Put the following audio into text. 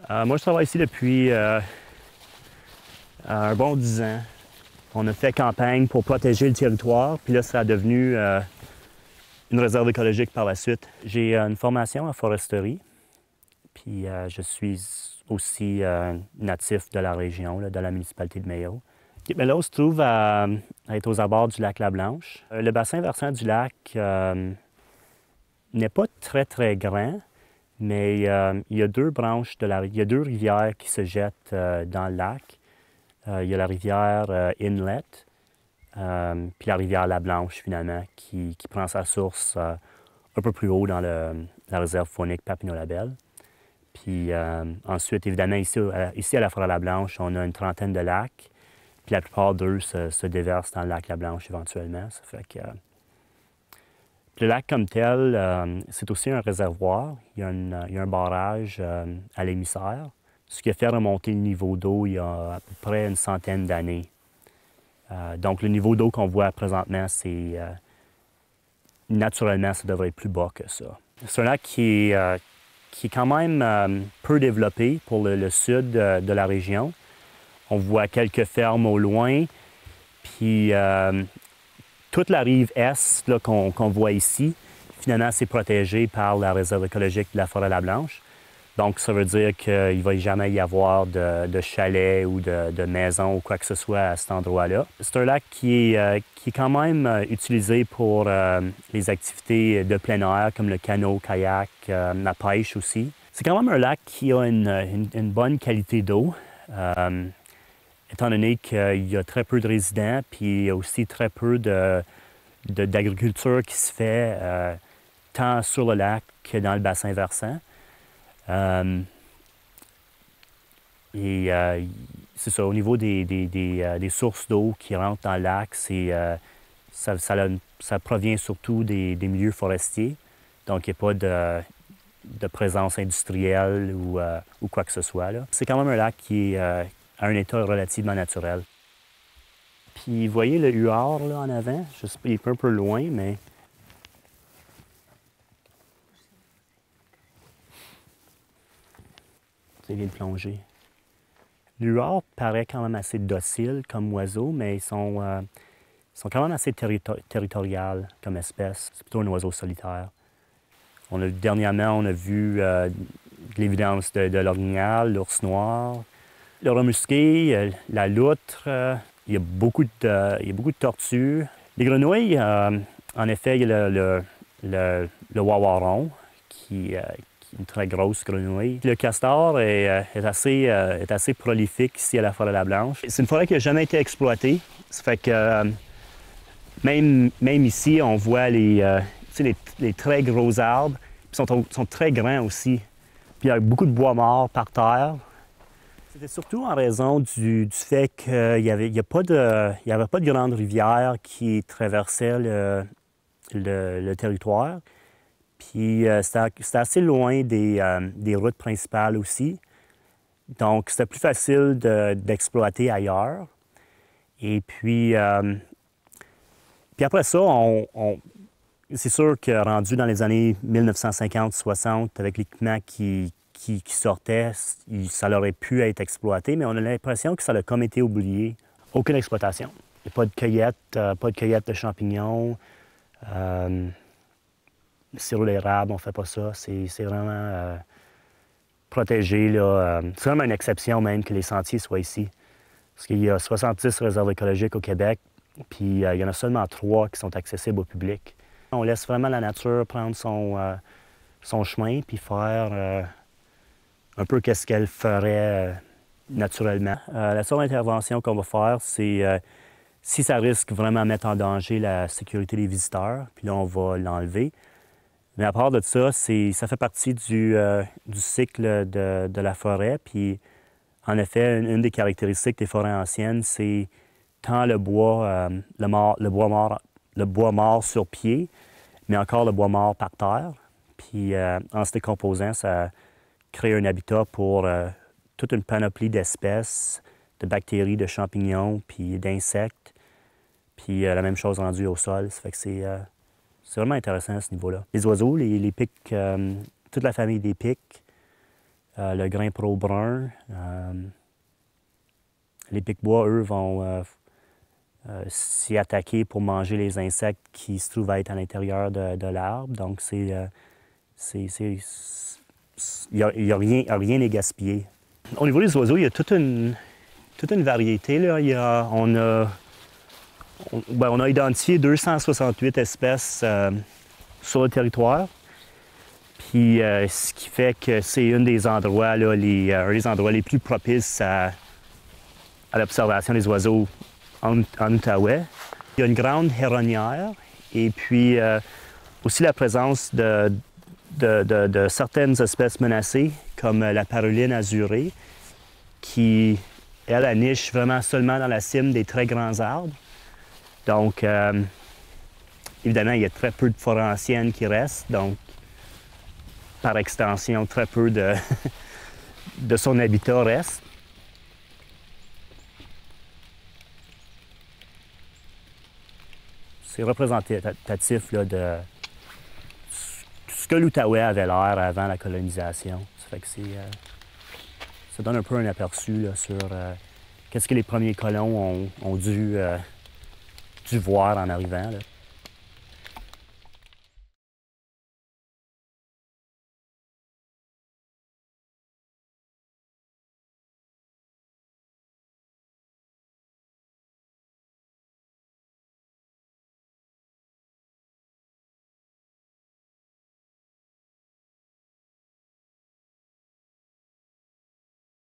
Moi, je travaille ici depuis un bon 10 ans. On a fait campagne pour protéger le territoire, puis là, ça a devenu une réserve écologique par la suite. J'ai une formation en foresterie, puis je suis aussi natif de la région, là, de la municipalité de Mayo. Mais là, on se trouve à être aux abords du lac La-Blanche. Le bassin versant du lac n'est pas très, très grand, mais il y a deux branches il y a deux rivières qui se jettent dans le lac. Il y a la rivière Inlet, puis la rivière La-Blanche, finalement, qui prend sa source un peu plus haut dans la réserve faunique Papineau-Labelle. Puis ensuite, évidemment, ici à la forêt La-Blanche, on a une trentaine de lacs, puis la plupart d'eux se déversent dans le lac La-Blanche éventuellement. Ça fait que, le lac comme tel, c'est aussi un réservoir. Il y a un barrage à l'émissaire, ce qui a fait remonter le niveau d'eau il y a à peu près une centaine d'années. Donc, le niveau d'eau qu'on voit présentement, c'est naturellement, ça devrait être plus bas que ça. C'est un lac qui est quand même peu développé pour le sud de la région. On voit quelques fermes au loin, puis toute la rive est qu'on voit ici, finalement, c'est protégé par la réserve écologique de la forêt La-Blanche. Donc, ça veut dire qu'il ne va jamais y avoir de chalet ou de maison ou quoi que ce soit à cet endroit-là. C'est un lac qui est quand même utilisé pour les activités de plein air, comme le canot, kayak, la pêche aussi. C'est quand même un lac qui a une bonne qualité d'eau, étant donné qu'il y a très peu de résidents, puis il y a aussi très peu d'agriculture qui se fait tant sur le lac que dans le bassin versant. C'est ça, au niveau des sources d'eau qui rentrent dans le lac, ça provient surtout des milieux forestiers. Donc, il n'y a pas de présence industrielle ou quoi que ce soit. C'est quand même un lac qui est à un état relativement naturel. Puis, vous voyez le huard là, en avant? Je sais pas, il est un peu loin, mais... Il vient de plonger. Le huard paraît quand même assez docile comme oiseau, mais ils sont quand même assez territorial comme espèce. C'est plutôt un oiseau solitaire. Dernièrement, on a vu de l'évidence de l'orignal, l'ours noir, le rat musqué, la loutre. Il y a beaucoup de tortues. Les grenouilles, en effet, il y a le wawaron qui est une très grosse grenouille. Le castor est assez prolifique ici à la forêt La-Blanche. C'est une forêt qui n'a jamais été exploitée. Ça fait que même ici, on voit les très gros arbres. Ils sont très grands aussi. Puis il y a beaucoup de bois mort par terre. C'était surtout en raison du fait qu'il n'y avait pas de grande rivière qui traversait le territoire. Puis c'était assez loin des routes principales aussi. Donc, c'était plus facile d'exploiter ailleurs. Et puis après ça, c'est sûr que rendu dans les années 1950-60, avec l'équipement qui sortait, ça aurait pu être exploité, mais on a l'impression que ça a comme été oublié. Aucune exploitation. Il n'y a pas de cueillette de champignons. Sirop d'érable, on ne fait pas ça. C'est vraiment protégé. C'est vraiment une exception même que les sentiers soient ici. Parce qu'il y a 70 réserves écologiques au Québec, puis il y en a seulement 3 qui sont accessibles au public. On laisse vraiment la nature prendre son chemin, puis faire un peu qu'est-ce qu'elle ferait naturellement. La seule intervention qu'on va faire, c'est si ça risque vraiment de mettre en danger la sécurité des visiteurs, puis là, on va l'enlever. Mais à part de ça, ça fait partie du cycle de la forêt. Puis, en effet, une des caractéristiques des forêts anciennes, c'est tant le bois mort sur pied, mais encore le bois mort par terre. Puis, en se décomposant, ça crée un habitat pour toute une panoplie d'espèces, de bactéries, de champignons, puis d'insectes. Puis, la même chose rendue au sol. Ça fait que c'est vraiment intéressant à ce niveau-là. Les oiseaux, les pics, toute la famille des pics, le grain pro brun. Les pique-bois, eux, vont s'y attaquer pour manger les insectes qui se trouvent à être à l'intérieur de l'arbre. Donc, il n'y a rien à gaspiller. Au niveau des oiseaux, il y a toute une variété. Là. On a identifié 268 espèces sur le territoire. Puis, ce qui fait que c'est un des endroits, là, un des endroits les plus propices à l'observation des oiseaux en Outaouais. Il y a une grande héronnière et puis aussi la présence de certaines espèces menacées, comme la paruline azurée, qui, elle niche vraiment seulement dans la cime des très grands arbres. Donc, évidemment, il y a très peu de forêts anciennes qui restent, donc, par extension, très peu de son habitat reste. C'est représentatif là, de ce que l'Outaouais avait l'air avant la colonisation. Ça fait que ça donne un peu un aperçu là, sur qu'est-ce que les premiers colons ont dû voir en arrivant. Là.